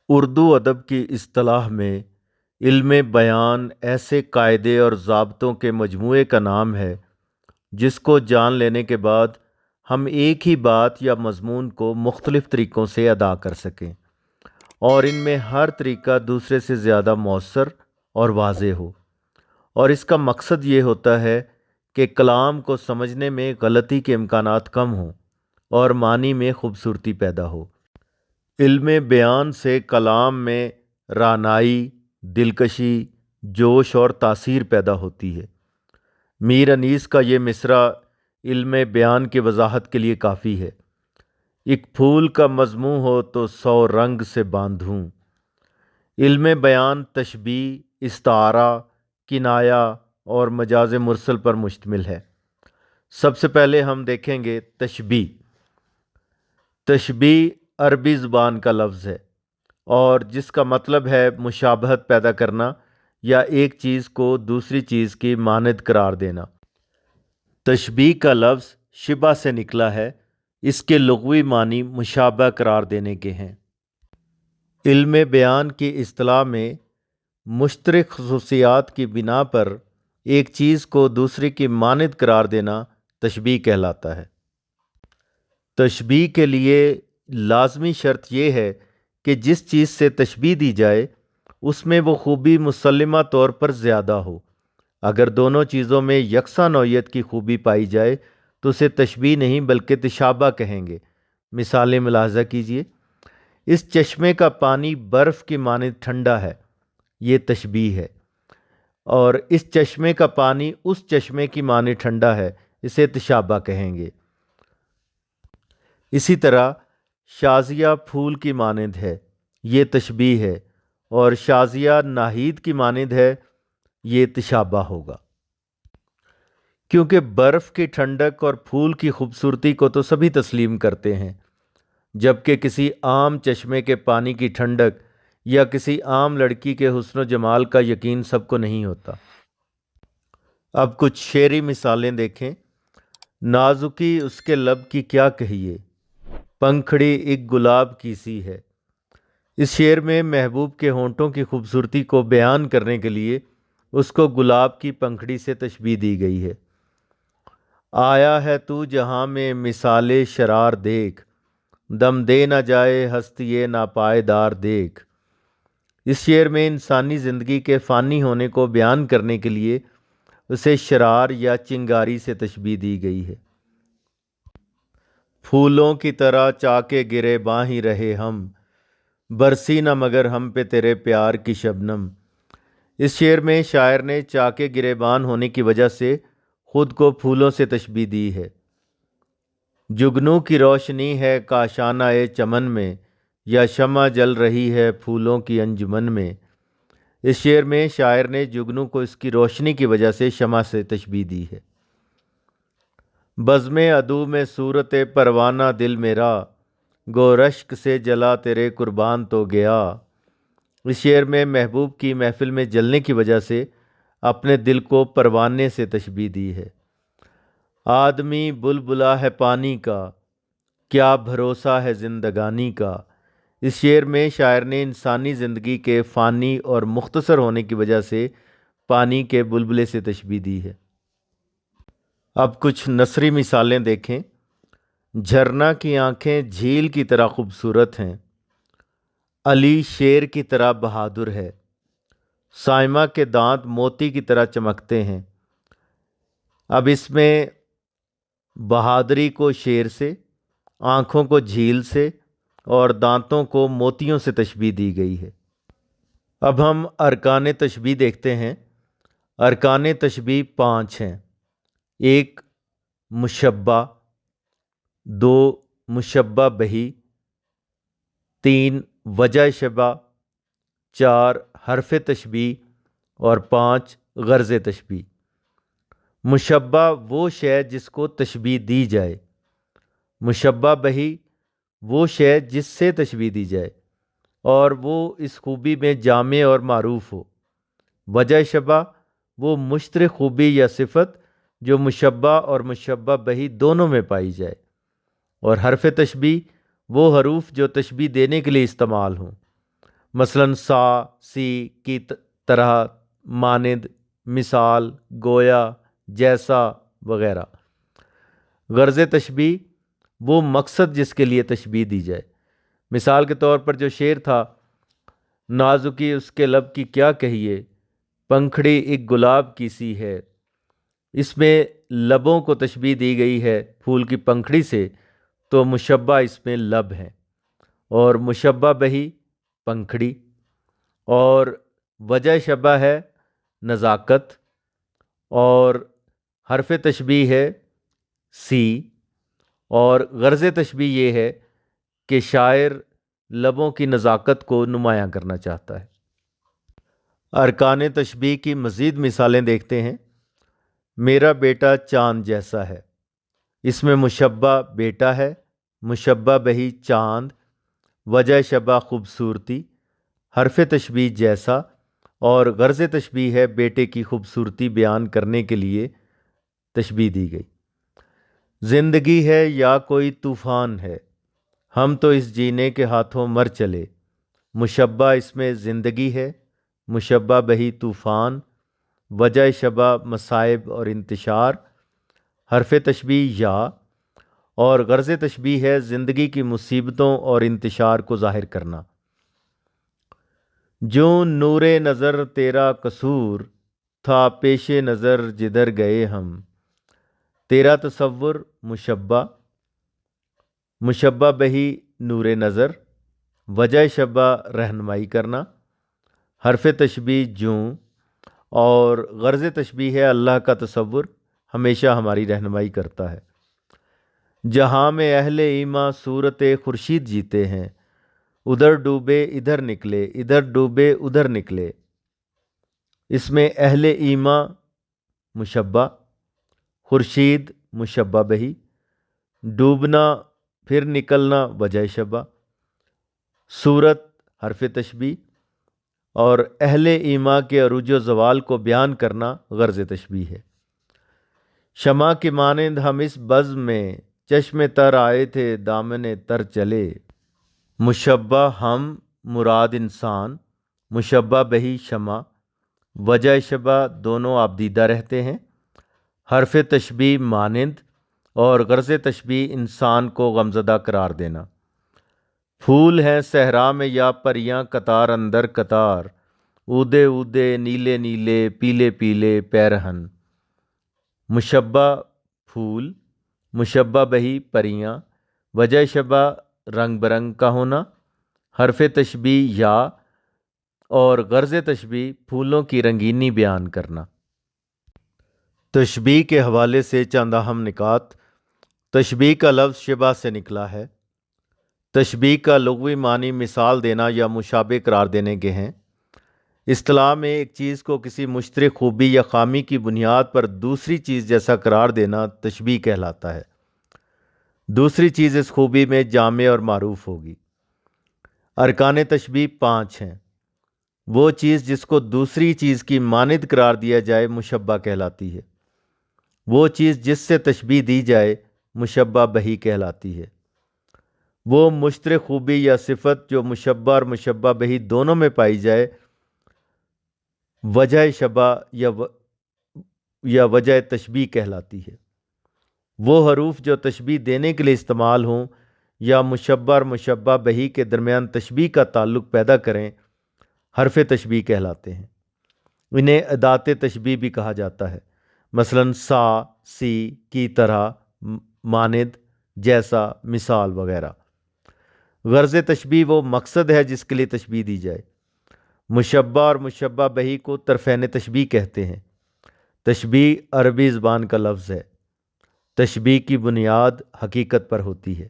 اردو ادب کی اصطلاح میں علم بیان ایسے قاعدے اور ضابطوں کے مجموعے کا نام ہے جس کو جان لینے کے بعد ہم ایک ہی بات یا مضمون کو مختلف طریقوں سے ادا کر سکیں اور ان میں ہر طریقہ دوسرے سے زیادہ مؤثر اور واضح ہو، اور اس کا مقصد یہ ہوتا ہے کہ کلام کو سمجھنے میں غلطی کے امکانات کم ہوں اور معنی میں خوبصورتی پیدا ہو۔ علم بیان سے کلام میں رعنائی، دلکشی، جوش اور تاثیر پیدا ہوتی ہے۔ میر انیس کا یہ مصرع علم بیان کی وضاحت کے لیے کافی ہے۔ ایک پھول کا مضموں ہو تو 100 رنگ سے باندھوں۔ علم بیان تشبیہ، استعارہ، کنایہ اور مجاز مرسل پر مشتمل ہے۔ سب سے پہلے ہم دیکھیں گے تشبیہ۔ تشبیہ عربی زبان کا لفظ ہے اور جس کا مطلب ہے مشابہت پیدا کرنا یا ایک چیز کو دوسری چیز کی مانند قرار دینا۔ تشبیہ کا لفظ شبہ سے نکلا ہے، اس کے لغوی معنی مشابہ قرار دینے کے ہیں۔ علم بیان کی اصطلاح میں مشترک خصوصیات کی بنا پر ایک چیز کو دوسری کی مانند قرار دینا تشبیہ کہلاتا ہے۔ تشبیہ کے لیے لازمی شرط یہ ہے کہ جس چیز سے تشبیہ دی جائے اس میں وہ خوبی مسلمہ طور پر زیادہ ہو۔ اگر دونوں چیزوں میں یکساں نوعیت کی خوبی پائی جائے تو اسے تشبیہ نہیں بلکہ تشابہ کہیں گے۔ مثالیں ملاحظہ کیجیے۔ اس چشمے کا پانی برف کی مانند ٹھنڈا ہے، یہ تشبیہ ہے، اور اس چشمے کا پانی اس چشمے کی مانند ٹھنڈا ہے، اسے تشابہ کہیں گے۔ اسی طرح شازیہ پھول کی مانند ہے، یہ تشبیہ ہے، اور شازیہ ناہید کی مانند ہے، یہ تشابہ ہوگا۔ کیونکہ برف کی ٹھنڈک اور پھول کی خوبصورتی کو تو سبھی تسلیم کرتے ہیں، جبکہ کسی عام چشمے کے پانی کی ٹھنڈک یا کسی عام لڑکی کے حسن و جمال کا یقین سب کو نہیں ہوتا۔ اب کچھ شعری مثالیں دیکھیں۔ نازکی اس کے لب کی کیا کہیے، پنکھڑی ایک گلاب کی سی ہے۔ اس شعر میں محبوب کے ہونٹوں کی خوبصورتی کو بیان کرنے کے لیے اس کو گلاب کی پنکھڑی سے تشبیہ دی گئی ہے۔ آیا ہے تو جہاں میں مثال شرار دیکھ، دم دے نہ جائے ہستی ناپائیدار دیکھ۔ اس شعر میں انسانی زندگی کے فانی ہونے کو بیان کرنے کے لیے اسے شرار یا چنگاری سے تشبیہ دی گئی ہے۔ پھولوں کی طرح چاکے گرے باں ہی رہے ہم، برسی نہ مگر ہم پہ تیرے پیار کی شبنم۔ اس شعر میں شاعر نے چاکے گریبان ہونے کی وجہ سے خود کو پھولوں سے تشبیہ دی ہے۔ جگنو کی روشنی ہے کاشانہ چمن میں، یا شمع جل رہی ہے پھولوں کی انجمن میں۔ اس شعر میں شاعر نے جگنو کو اس کی روشنی کی وجہ سے شمع سے تشبیہ دی ہے۔ بزم عدو میں صورت پروانہ دل میرا، گو رشک سے جلا تیرے قربان تو گیا۔ اس شعر میں محبوب کی محفل میں جلنے کی وجہ سے اپنے دل کو پروانے سے تشبیہ دی ہے۔ آدمی بلبلا ہے پانی کا، کیا بھروسہ ہے زندگانی کا۔ اس شعر میں شاعر نے انسانی زندگی کے فانی اور مختصر ہونے کی وجہ سے پانی کے بلبلے سے تشبیہ دی ہے۔ اب کچھ نثری مثالیں دیکھیں۔ جھرنا کی آنکھیں جھیل کی طرح خوبصورت ہیں، علی شیر کی طرح بہادر ہے، صائمہ کے دانت موتی کی طرح چمکتے ہیں۔ اب اس میں بہادری کو شیر سے، آنکھوں کو جھیل سے اور دانتوں کو موتیوں سے تشبیہ دی گئی ہے۔ اب ہم ارکان تشبیہ دیکھتے ہیں۔ ارکان تشبیہ 5 ہیں۔ 1 مشبہ، 2 مشبہ بہی، 3 وجہ شبہ، 4 حرف تشبیہ اور 5 غرض تشبیہ۔ مشبہ وہ شے جس کو تشبیہ دی جائے، مشبہ بہی وہ شے جس سے تشبیہ دی جائے اور وہ اس خوبی میں جامع اور معروف ہو۔ وجہ شبہ وہ مشترک خوبی یا صفت جو مشبہ اور مشبہ بہی دونوں میں پائی جائے، اور حرف تشبیہ وہ حروف جو تشبیہ دینے کے لیے استعمال ہوں۔ مثلاً سا سی کی طرح، مانند، مثال، گویا، جیسا وغیرہ۔ غرض تشبیہ وہ مقصد جس کے لیے تشبیہ دی جائے۔ مثال کے طور پر جو شعر تھا، نازکی اس کے لب کی کیا کہیے، پنکھڑی ایک گلاب کی سی ہے، اس میں لبوں کو تشبیہ دی گئی ہے پھول کی پنکھڑی سے، تو مشبہ اس میں لب ہیں اور مشبہ بہی پنکھڑی، اور وجہ شبہ ہے نزاکت، اور حرف تشبیہ ہے سی، اور غرض تشبیہ یہ ہے کہ شاعر لبوں کی نزاکت کو نمایاں کرنا چاہتا ہے۔ ارکان تشبیہ کی مزید مثالیں دیکھتے ہیں۔ میرا بیٹا چاند جیسا ہے، اس میں مشبہ بیٹا ہے، مشبہ بہی چاند، وجہ شبہ خوبصورتی، حرف تشبیہ جیسا، اور غرض تشبیہ ہے بیٹے کی خوبصورتی بیان کرنے کے لیے تشبیہ دی گئی۔ زندگی ہے یا کوئی طوفان ہے، ہم تو اس جینے کے ہاتھوں مر چلے، مشبہ اس میں زندگی ہے، مشبہ بہی طوفان، وجہ شبہ مصائب اور انتشار، حرف تشبیہ یا، اور غرض تشبیہ ہے زندگی کی مصیبتوں اور انتشار کو ظاہر کرنا۔ جو نور نظر تیرا قصور تھا، پیش نظر جدھر گئے ہم، تیرا تصور مشبہ، مشبہ بہی نور نظر، وجہ شبہ رہنمائی کرنا، حرف تشبیہ جوں، اور غرض تشبیہ ہے اللہ کا تصور ہمیشہ ہماری رہنمائی کرتا ہے۔ جہاں میں اہل ایما صورت خورشید جیتے ہیں، ادھر ڈوبے ادھر نکلے، ادھر ڈوبے ادھر نکلے، اس میں اہل ایما مشبہ، خورشید مشبہ بہی، ڈوبنا پھر نکلنا وجہ شبہ، صورت حرف تشبیہ، اور اہل ایما کے عروج و زوال کو بیان کرنا غرض تشبیہ ہے۔ شمع کے مانند ہم اس بزم میں، چشم تر آئے تھے دامن تر چلے، مشبہ ہم مراد انسان، مشبہ بہی شمع، وجہ شبہ دونوں آبدیدہ رہتے ہیں، حرف تشبیہ مانند، اور غرض تشبیہ انسان کو غمزدہ قرار دینا۔ پھول ہیں صحرا میں یا پریاں قطار اندر قطار، اودے اودے نیلے نیلے پیلے پیلے پیرہن، مشبہ پھول، مشبہ بہی پریاں، وجہ شبہ رنگ برنگ کا ہونا، حرف تشبیہ یا، اور غرض تشبیہ پھولوں کی رنگینی بیان کرنا۔ تشبیہ کے حوالے سے چند اہم نکات۔ تشبیہ کا لفظ شبہ سے نکلا ہے۔ تشبیہ کا لغوی معنی مثال دینا یا مشابہ قرار دینے کے ہیں۔ اصطلاح میں ایک چیز کو کسی مشترک خوبی یا خامی کی بنیاد پر دوسری چیز جیسا قرار دینا تشبیہ کہلاتا ہے۔ دوسری چیز اس خوبی میں جامع اور معروف ہوگی۔ ارکان تشبیہ 5 ہیں۔ وہ چیز جس کو دوسری چیز کی مانند قرار دیا جائے مشبہ کہلاتی ہے۔ وہ چیز جس سے تشبیہ دی جائے مشبہ بہی کہلاتی ہے۔ وہ مشترک خوبی یا صفت جو مشبہ اور مشبہ بہی دونوں میں پائی جائے وجہ شبہ یا وجہ تشبیہ کہلاتی ہے۔ وہ حروف جو تشبیہ دینے کے لیے استعمال ہوں یا مشبہ اور مشبہ بہی کے درمیان تشبیہ کا تعلق پیدا کریں حرف تشبیہ کہلاتے ہیں۔ انہیں ادات تشبیہ بھی کہا جاتا ہے، مثلاً سا، سی کی طرح، مانند، جیسا، مثال وغیرہ۔ غرض تشبیہ وہ مقصد ہے جس کے لیے تشبیہ دی جائے۔ مشبہ اور مشبہ بہی کو طرفین تشبیہ کہتے ہیں۔ تشبیہ عربی زبان کا لفظ ہے۔ تشبیہ کی بنیاد حقیقت پر ہوتی ہے۔